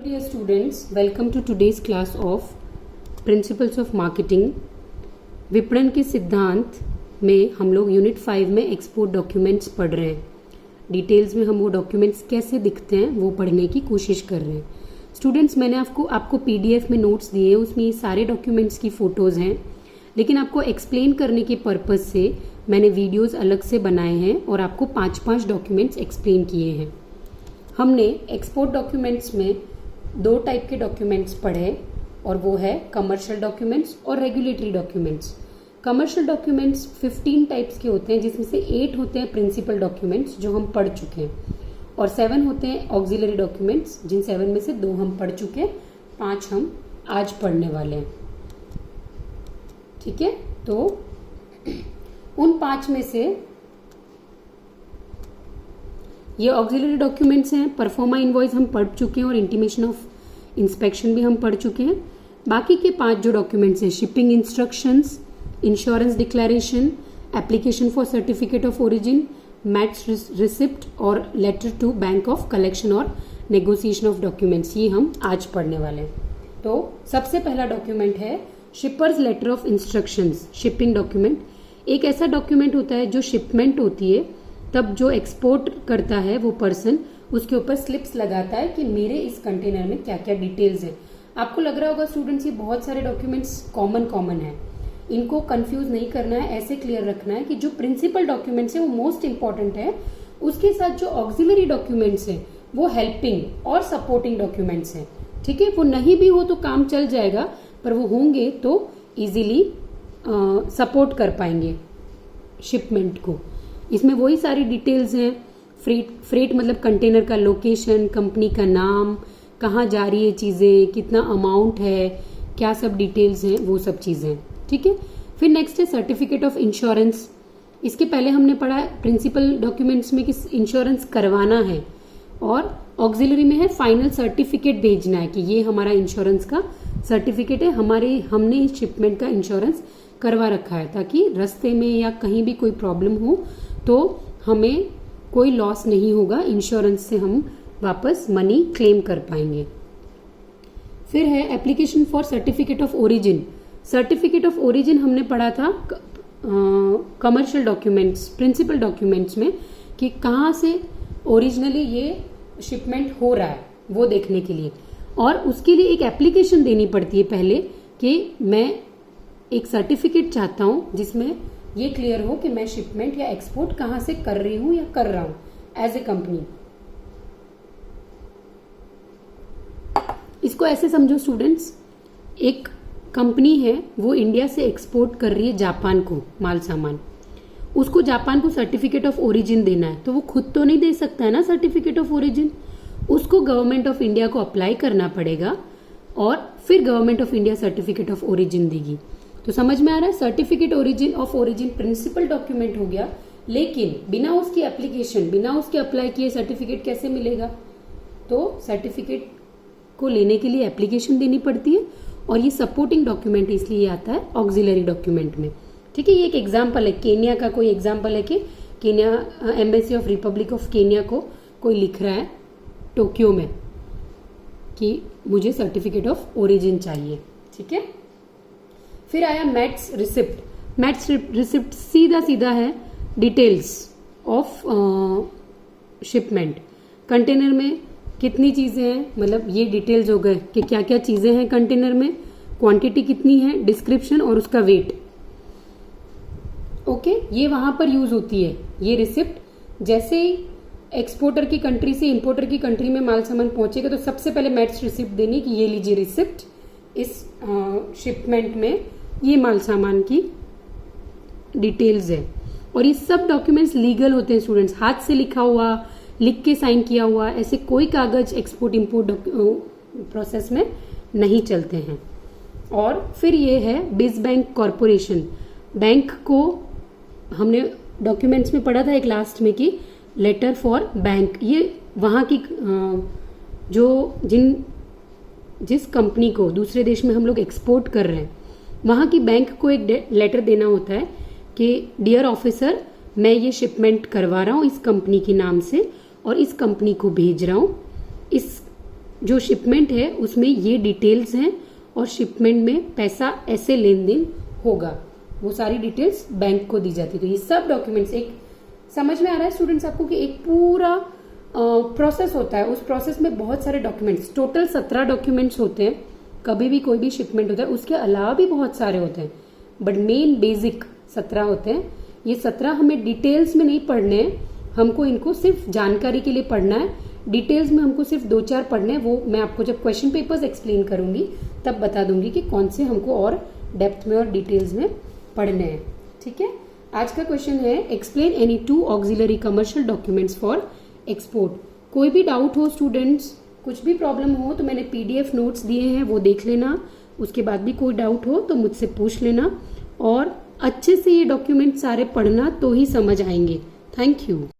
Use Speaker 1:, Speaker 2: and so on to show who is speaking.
Speaker 1: Dear students, welcome to today's class of Principles of Marketing. विपणन के सिद्धांत में हम लोग यूनिट 5 में एक्सपोर्ट डॉक्यूमेंट्स पढ़ रहे हैं. डिटेल्स में हम वो डॉक्यूमेंट्स कैसे दिखते हैं वो पढ़ने की कोशिश कर रहे हैं. स्टूडेंट्स, मैंने आपको पीडीएफ में नोट्स दिए हैं, उसमें ये सारे डॉक्यूमेंट्स की फ़ोटोज़ हैं, लेकिन आपको एक्सप्लेन करने के पर्पज़ से मैंने वीडियोज़ अलग से बनाए हैं और आपको 5 डॉक्यूमेंट्स एक्सप्लेन किए हैं. हमने एक्सपोर्ट डॉक्यूमेंट्स में 2 टाइप के डॉक्यूमेंट्स पढ़े और वो है कमर्शियल डॉक्यूमेंट्स और regulatory documents. Commercial documents 15 types के होते हैं, जिसमें से 8 होते हैं प्रिंसिपल डॉक्यूमेंट्स जो हम पढ़ चुके हैं, और 7 होते हैं ऑक्सिलरी डॉक्यूमेंट्स, जिन 7 में से 2 हम पढ़ चुके हैं, 5 हम आज पढ़ने वाले हैं. ठीक है, तो उन 5 में से ये ऑक्सिलरी डॉक्यूमेंट्स हैं. परफॉर्मा इनवॉइस हम पढ़ चुके हैं और इंटीमेशन ऑफ इंस्पेक्शन भी हम पढ़ चुके हैं. बाकी के 5 जो डॉक्यूमेंट्स हैं, shipping instructions, insurance declaration, application for certificate of origin, mate's receipt और letter to bank of collection और नेगोशिएशन ऑफ डॉक्यूमेंट्स, ये हम आज पढ़ने वाले हैं. तो सबसे पहला डॉक्यूमेंट है shipper's letter of instructions. Shipping document एक ऐसा डॉक्यूमेंट होता है जो शिपमेंट होती है तब जो एक्सपोर्ट करता है वो पर्सन उसके ऊपर स्लिप्स लगाता है कि मेरे इस कंटेनर में क्या क्या डिटेल्स है. आपको लग रहा होगा स्टूडेंट्स ये बहुत सारे डॉक्यूमेंट्स कॉमन है, इनको कंफ्यूज नहीं करना है, ऐसे क्लियर रखना है कि जो प्रिंसिपल डॉक्यूमेंट्स है वो मोस्ट इंपॉर्टेंट है, उसके साथ जो ऑक्सिलरी डॉक्यूमेंट्स है वो हेल्पिंग और सपोर्टिंग डॉक्यूमेंट्स है. ठीक है, वो नहीं भी हो तो काम चल जाएगा, पर वो होंगे तो इजीली सपोर्ट कर पाएंगे शिपमेंट को. इसमें वही सारी डिटेल्स हैं. फ्रेट मतलब कंटेनर का लोकेशन, कंपनी का नाम, कहाँ जा रही है चीज़ें, कितना अमाउंट है, क्या सब डिटेल्स हैं, वो सब चीज़ें. ठीक है, फिर नेक्स्ट है सर्टिफिकेट ऑफ इंश्योरेंस. इसके पहले हमने पढ़ा है प्रिंसिपल डॉक्यूमेंट्स में कि इंश्योरेंस करवाना है, और ऑक्सिलरी में है फाइनल सर्टिफिकेट भेजना है कि ये हमारा इंश्योरेंस का सर्टिफिकेट है, हमने इस शिपमेंट का इंश्योरेंस करवा रखा है, ताकि रास्ते में या कहीं भी कोई प्रॉब्लम हो तो हमें कोई लॉस नहीं होगा, इंश्योरेंस से हम वापस मनी क्लेम कर पाएंगे. फिर है application for certificate of origin. Certificate of origin हमने पढ़ा था कमर्शियल डॉक्यूमेंट्स, प्रिंसिपल डॉक्यूमेंट्स में, कि कहाँ से ओरिजिनली ये शिपमेंट हो रहा है वो देखने के लिए, और उसके लिए एक एप्लीकेशन देनी पड़ती है पहले कि मैं एक सर्टिफिकेट चाहता हूं जिसमें ये क्लियर हो कि मैं शिपमेंट या एक्सपोर्ट कहां से कर रही हूं या कर रहा हूं एज ए कंपनी. इसको ऐसे समझो स्टूडेंट्स, एक कंपनी है वो इंडिया से एक्सपोर्ट कर रही है जापान को माल सामान, उसको जापान को सर्टिफिकेट ऑफ ओरिजिन देना है, तो वो खुद तो नहीं दे सकता है ना सर्टिफिकेट ऑफ ओरिजिन, उसको गवर्नमेंट ऑफ इंडिया को अप्लाई करना पड़ेगा और फिर government of India certificate of origin देगी. तो समझ में आ रहा है, certificate of origin principal document हो गया, लेकिन बिना उसकी एप्लीकेशन, बिना उसके अप्लाई किए सर्टिफिकेट कैसे मिलेगा? तो सर्टिफिकेट को लेने के लिए एप्लीकेशन देनी पड़ती है, और ये सपोर्टिंग डॉक्यूमेंट इसलिए आता है ऑक्सिलरी डॉक्यूमेंट में. ठीक है, ये एक एग्जाम्पल है, केन्या का कोई एग्जाम्पल है कि Kenya embassy of Republic of Kenya को कोई लिख रहा है टोक्यो में कि मुझे सर्टिफिकेट ऑफ ओरिजिन चाहिए. ठीक है, फिर आया मैट्स रिसिप्ट. मैट्स रिसिप्ट सीधा है डिटेल्स ऑफ शिपमेंट. कंटेनर में कितनी चीजें हैं, मतलब ये डिटेल्स हो गए कि क्या क्या चीजें हैं कंटेनर में, क्वांटिटी कितनी है, डिस्क्रिप्शन और उसका वेट. ओके, ये वहां पर यूज होती है ये रिसिप्ट. जैसे ही एक्सपोर्टर की कंट्री से इंपोर्टर की कंट्री में माल सामान पहुंचेगा तो सबसे पहले मैट्स रिसिप्ट देनी कि ये लीजिए रिसिप्ट, इस शिपमेंट में ये माल सामान की डिटेल्स है. और ये सब डॉक्यूमेंट्स लीगल होते हैं स्टूडेंट्स, हाथ से लिखा हुआ, लिख के साइन किया हुआ, ऐसे कोई कागज एक्सपोर्ट इंपोर्ट प्रोसेस में नहीं चलते हैं. और फिर ये है बिज बैंक कॉरपोरेशन. बैंक को हमने डॉक्यूमेंट्स में पढ़ा था एक लास्ट में कि लेटर फॉर बैंक, ये वहाँ की जिस कंपनी को दूसरे देश में हम लोग एक्सपोर्ट कर रहे हैं वहाँ की बैंक को एक लेटर देना होता है कि डियर ऑफिसर, मैं ये शिपमेंट करवा रहा हूँ इस कंपनी के नाम से और इस कंपनी को भेज रहा हूँ. इस जो शिपमेंट है उसमें ये डिटेल्स हैं और शिपमेंट में पैसा ऐसे लेन देन होगा, वो सारी डिटेल्स बैंक को दी जाती है। तो ये सब डॉक्यूमेंट्स, एक समझ में आ रहा है स्टूडेंट्स आपको कि एक पूरा प्रोसेस होता है, उस प्रोसेस में बहुत सारे डॉक्यूमेंट्स, टोटल 17 डॉक्यूमेंट्स होते हैं कभी भी कोई भी शिपमेंट होता है, उसके अलावा भी बहुत सारे होते हैं, बट मेन बेसिक 17 होते हैं। ये 17 हमें डिटेल्स में नहीं पढ़ने हैं, हमको इनको सिर्फ जानकारी के लिए पढ़ना है, डिटेल्स में हमको सिर्फ 2-4 पढ़ने हैं, वो मैं आपको जब क्वेश्चन पेपर्स एक्सप्लेन करूंगी तब बता दूंगी कि कौन से हमको और डेप्थ में और डिटेल्स में पढ़ने हैं। ठीक है, आज का क्वेश्चन है explain any 2 auxiliary commercial documents for export. कोई भी डाउट हो स्टूडेंट्स, कुछ भी प्रॉब्लम हो तो मैंने PDF नोट्स दिए हैं, वो देख लेना, उसके बाद भी कोई डाउट हो तो मुझसे पूछ लेना और अच्छे से ये डॉक्यूमेंट सारे पढ़ना तो ही समझ आएंगे। Thank you.